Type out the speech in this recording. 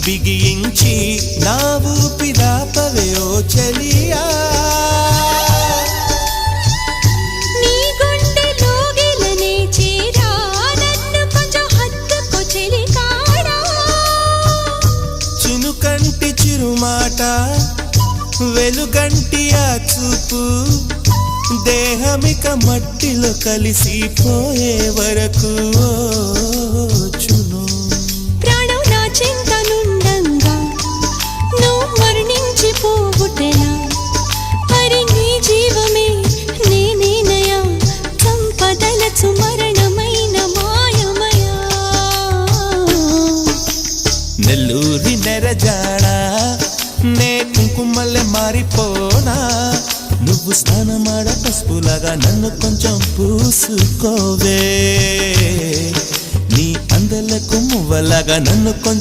బిగించి నా ఊపిరాపవే ఓ చెలియా నీ గుండెలో గిలనే చేరా నన్ను కొంచెం హత్తుకో చెలికాడా చినుకంటి చిరుమాట వెలుగంటి ఆ చూపు దేహమిక మట్టిలో కలిసిపోయే వరకు చును ప్రాణం నా చింతనుండంగా నువ్వు మరణించిపోవుటెలా మరి నీ జీవమే నేనేనయా సంపదలచు మరణమైన మాయమయా నెల్లూరి నెరజాడా నే కుంకుమల్లె మారిపోనా నువ్వు స్నానమాడ పసుపులాగా నన్ను కొంచెం పూసుకోవే నీ అందలకు మువ్వలాగా నన్ను కొంచెం